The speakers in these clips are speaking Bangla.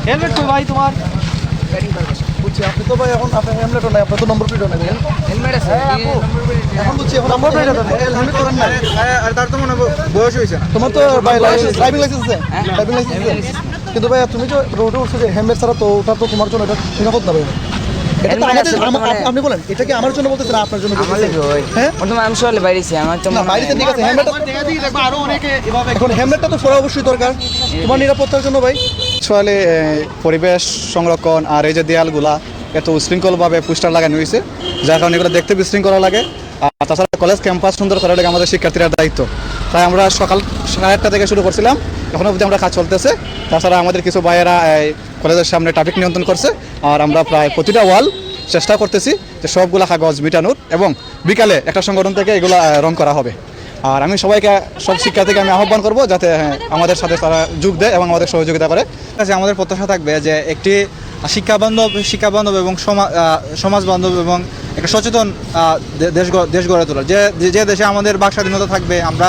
হেলমেট কই ভাই তোমার? বুঝছি, আপনি তো ভাই এখন আপনার হেলমেটও নাই, আপনার তো নম্বর প্লেটও নাই। হেলমেট আছে এখন বুঝছি, এখন নম্বর প্লেট আছে, হেলমেট করেন না। আর তার তো মনে হয় বয়স হয়েছে না। তোমার তো ভাই ড্রাইভিং লাইসেন্স আছে? ড্রাইভিং লাইসেন্স আছে, কিন্তু ভাই তুমি যে রোডে উঠছো যে হেলমেট ছাড়া, তো ওটা তো তোমার জন্য এটা নিরাপদ না ভাই। এটা তো আমাদের, আপনি বলেন এটা কি আমার জন্য বলতেছেন, আপনার জন্য বলতেছেন? হ্যাঁ, আমি সকালে বাইরেছি, আমার তো না বাড়িতে ঠিক আছে, হেলমেটটা আরো অনেকে এভাবে, এখন হেলমেটটা তো পরা অবশ্যই দরকার তোমার নিরাপত্তার জন্য ভাই। আসলে পরিবেশ সংরক্ষণ আর এই যে দেয়ালগুলা এত উশৃঙ্খলভাবে পোস্টার লাগানো হয়েছে, যার কারণে এগুলো দেখতে বিশৃঙ্খলা লাগে। আর তাছাড়া কলেজ ক্যাম্পাস সুন্দর করাটা আমাদের শিক্ষার্থীরা দায়িত্ব। তাই আমরা সকাল 8:30 থেকে শুরু করছিলাম, এখনও অবধি আমরা কাজ চলতেছে। তাছাড়া আমাদের কিছু ভাইয়েরা কলেজের সামনে ট্রাফিক নিয়ন্ত্রণ করছে, আর আমরা প্রায় প্রতিটা ওয়াল চেষ্টা করতেছি যে সবগুলা কাগজ মিটানোর, এবং বিকালে একটা সংগঠন থেকে এগুলো রং করা হবে। আর আমি সবাইকে, সব শিক্ষার্থীকে আমি আহ্বান করবো যাতে আমাদের সাথে তারা যোগ দেয় এবং আমাদের সহযোগিতা করে। আমাদের প্রত্যাশা থাকবে যে একটি শিক্ষাবান্ধব এবং সমাজ বান্ধব এবং একটা সচেতন দেশ গড়ে তোলা, যে দেশে আমাদের বাক স্বাধীনতা থাকবে, আমরা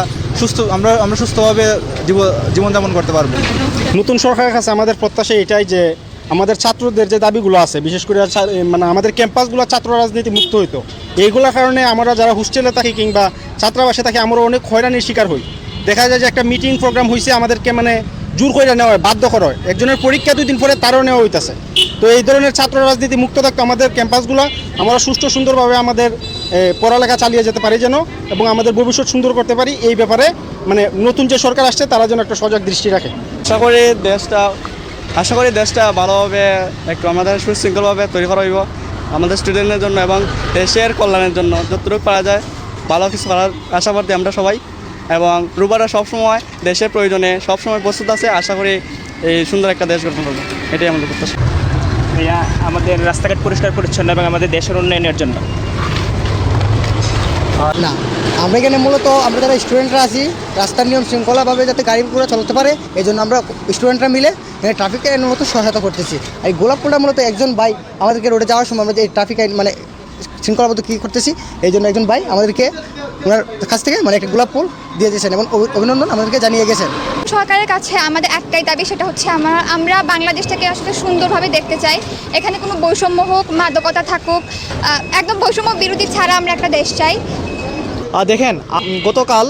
সুস্থভাবে জীবনযাপন করতে পারবো। নতুন সরকারের কাছে আমাদের প্রত্যাশা এটাই যে আমাদের ছাত্রদের যে দাবিগুলো আছে, বিশেষ করে মানে আমাদের ক্যাম্পাসগুলো ছাত্র রাজনীতি মুক্ত হইতো। এইগুলোর কারণে আমরা যারা হোস্টেলে থাকি কিংবা ছাত্রাবাসে থাকি, আমরা অনেক হয়রানির শিকার হই। দেখা যায় যে একটা মিটিং প্রোগ্রাম হয়েছে, আমাদেরকে মানে জোর করে নেওয়া হয়, বাধ্য করা হয়। একজনের পরীক্ষা 2 দিন পরে তারও নেওয়া হইতেছে। তো এই ধরনের ছাত্র রাজনীতি মুক্ত থাকতো আমাদের ক্যাম্পাসগুলো, আমরা সুষ্ঠু সুন্দরভাবে আমাদের পড়ালেখা চালিয়ে যেতে পারি যেন, এবং আমাদের ভবিষ্যৎ সুন্দর করতে পারি। এই ব্যাপারে মানে নতুন যে সরকার আসছে তারা যেন একটা সজাগ দৃষ্টি রাখে। আশা করি দেশটা ভালোভাবে একটু আমাদের সুশৃঙ্খলভাবে তৈরি করা হইব আমাদের স্টুডেন্টের জন্য এবং দেশের কল্যাণের জন্য। যতটুকু পারা যায় ভালো কিছু করার আশাবাদী আমরা সবাই, এবং রুবারা সবসময় দেশের প্রয়োজনে সবসময় প্রস্তুত আছে। আশা করি এই সুন্দর একটা দেশ গঠন করবো, এটাই আমাদের প্রত্যাশা। আমাদের রাস্তাঘাট পরিষ্কার পরিচ্ছন্ন এবং আমাদের দেশের উন্নয়নের জন্য। না, আমরা এখানে মূলত আমরা যারা স্টুডেন্টরা আছি, রাস্তার নিয়ম শৃঙ্খলাভাবে যাতে গাড়িগুলো চলতে পারে, এই জন্য আমরা স্টুডেন্টরা মিলে এখানে ট্রাফিক আইনের মতো সহায়তা করতেছি। আর এই গোলাপপুরটা মূলত একজন ভাই আমাদেরকে রোডে যাওয়ার সময় আমরা যে ট্রাফিক আইন মানে শৃঙ্খলাবদ্ধ কী করতেছি, এই জন্য একজন ভাই আমাদেরকে ওনার কাছ থেকে মানে একটা গোলাপ ফুল দিয়ে দিয়েছেন এবং অভিনন্দন আমাদেরকে জানিয়ে গেছেন। সরকারের কাছে আমাদের একটাই দাবি, সেটা হচ্ছে আমরা বাংলাদেশটাকে আসলে সুন্দরভাবে দেখতে চাই। এখানে কোনো বৈষম্য হোক, মাদকতা থাকুক, একদম বৈষম্য বিরোধী ছাড়া আমরা একটা দেশ চাই। দেখেন, গতকাল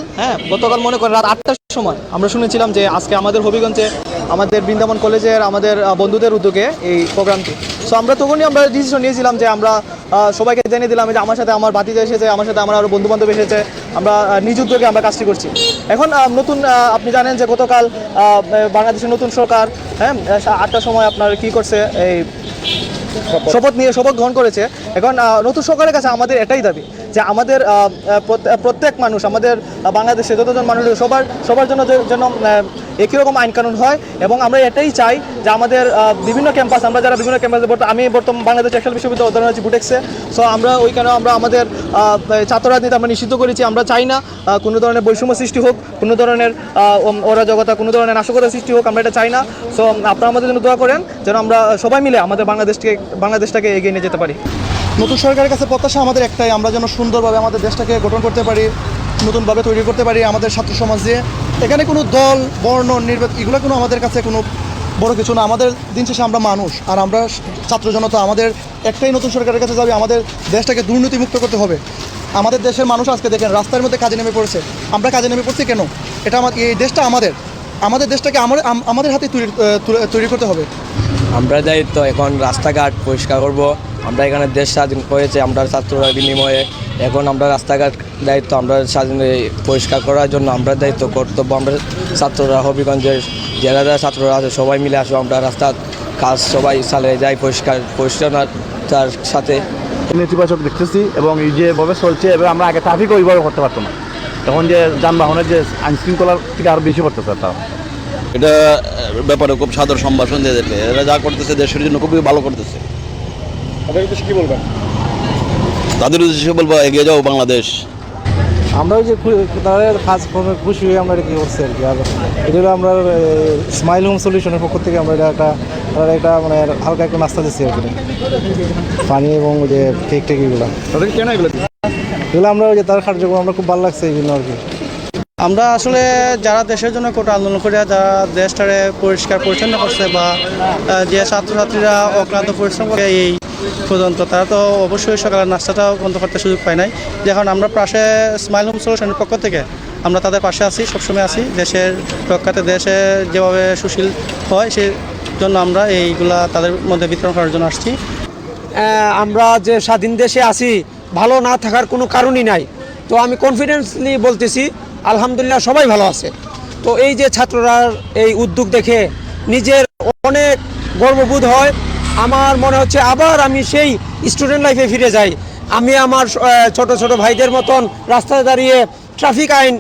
মনে করেন রাত 8টার সময় আমরা শুনেছিলাম যে আজকে আমাদের হবিগঞ্জে আমাদের বৃন্দাবন কলেজের আমাদের বন্ধুদের উদ্যোগে এই প্রোগ্রামটি। সো আমরা তখনই আমরা ডিসিশন নিয়েছিলাম যে আমরা সবাইকে জানিয়ে দিলাম যে আমার সাথে আমার ভাতিজা এসেছে, আমার সাথে আমার আরও বন্ধুবান্ধব এসেছে, আমরা নিজ উদ্যোগে আমরা কাজটি করছি। এখন নতুন আপনি জানেন যে গতকাল বাংলাদেশের নতুন সরকার 8টার সময় আপনার কি করছে, এই শপথ গ্রহণ করেছে। এখন নতুন সরকারের কাছে আমাদের এটাই দাবি যে আমাদের প্রত্যেক মানুষ, আমাদের বাংলাদেশে যতজন মানুষ সবার জন্য যেন একই রকম আইন কানুন হয়, এবং আমরা এটাই চাই যে আমাদের বিভিন্ন ক্যাম্পাস, আমরা যারা বিভিন্ন ক্যাম্পাসে, আমি বর্তমান বাংলাদেশ টেক্সটাইল বিশ্ববিদ্যালয় অধ্যয়ন আছি বুটেক্সে। সো আমরা ওইখানে আমরা আমাদের ছাত্র রাজনীতি আমরা নিষিদ্ধ করেছি। আমরা চাই না কোনো ধরনের বৈষম্য সৃষ্টি হোক, কোনো ধরনের অরাজকতা, কোনো ধরনের নাশকতা সৃষ্টি হোক, আমরা এটা চাই না। সো আপনারা আমাদের জন্য দোয়া করেন যেন আমরা সবাই মিলে আমাদের বাংলাদেশটাকে এগিয়ে নিয়ে যেতে পারি। নতুন সরকারের কাছে প্রত্যাশা আমাদের একটাই, আমরা যেন সুন্দরভাবে আমাদের দেশটাকে গঠন করতে পারি, নতুনভাবে তৈরি করতে পারি আমাদের ছাত্র সমাজ দিয়ে। এখানে কোনো দল, বর্ণ, নির্বাচন এগুলো কোনো আমাদের কাছে কোনো বড় কিছু না। আমাদের দিন শেষে আমরা মানুষ, আর আমরা ছাত্র জনতা। আমাদের একটাই নতুন সরকারের কাছে যাবে, আমাদের দেশটাকে দুর্নীতিমুক্ত করতে হবে। আমাদের দেশের মানুষ আজকে দেখেন রাস্তার মধ্যে কাজে নেমে পড়েছে। আমরা কাজে নেমে পড়ছি কেন? এটা এই দেশটা আমাদের দেশটাকে আমাদের হাতে তৈরি করতে হবে। আমরা দায়িত্ব এখন রাস্তাঘাট পরিষ্কার করব। আমরা এখানে দেশ স্বাধীন করেছে আমরা ছাত্ররা বিনিময়ে, এখন আমরা রাস্তাঘাট দায়িত্ব আমরা স্বাধীন পরিষ্কার করার জন্য আমরা দায়িত্ব কর্তব্য। আমরা ছাত্ররা হবিগঞ্জের যারা ছাত্ররা আছে সবাই মিলে আসবো, আমরা রাস্তার কাজ সবাই চালিয়ে যাই পরিষ্কারতার সাথে। নেতিবাচক দেখতেছি, এবং এই যেভাবে চলছে এবার আমরা আগে ট্রাফিক ওইভাবে করতে পারতাম না, তখন যে যানবাহনের যে আইনশৃঙ্খলার থেকে আরও বেশি করতেছে তারা। এটা ব্যাপারে খুব সাদর সম্ভাষণ দিয়ে যেতে, এরা যা করতেছে দেশের জন্য খুবই ভালো করতেছে। তাদের উদ্দেশ্যে কী বলবেন? তাদের উদ্দেশ্যে বলবো এগিয়ে যাও বাংলাদেশ। আমরা ওই যে তাদের ফার্স্ট ফর্মে খুশি হয়ে আমরা এটা কী করছি আর কি। আর এটা হলো আমরা স্মাইল হোম সলিউশনের পক্ষ থেকে আমরা এটা মানে হালকা একটা নাস্তা দিচ্ছি আর কি, পানি এবং ওই যে কেক টেক এগুলো। তাদেরকে কেন এগুলো আমরা ওই যে তার কার্যক্রম আমরা খুব ভালো লাগছে এই জন্য আর কি। আমরা আসলে যারা দেশের জন্য কোটা আন্দোলন করে যারা দেশটারে পরিষ্কার পরিচ্ছন্ন করছে বা যে ছাত্রছাত্রীরা অক্লান্ত পরিশ্রম করে এই পর্যন্ত, তারা তো অবশ্যই সকালের নাস্তাটাও বন্ধ করতে সুযোগ পায় নাই। যখন আমরা পাশে স্মাইল হোম সলিউশনের পক্ষ থেকে আমরা তাদের পাশে আছি, সবসময় আছি। দেশের রক্ষাতে দেশে যেভাবে সুশীল হয় সেই জন্য আমরা এইগুলা তাদের মধ্যে বিতরণ করার জন্য আসছি। আমরা যে স্বাধীন দেশে আছি, ভালো না থাকার কোনো কারণই নাই। তো আমি কনফিডেন্সলি বলতেছি আলহামদুলিল্লাহ সবাই ভালো আছে। তো এই যে ছাত্ররা এই উদ্যোগ দেখে নিজের অনেক গর্ববোধ হয়। আমার মনে হচ্ছে আবার আমি সেই স্টুডেন্ট লাইফে ফিরে যাই। আমি আমার ছোট ছোট ভাইদের মতন রাস্তায় দাঁড়িয়ে ট্রাফিক আইন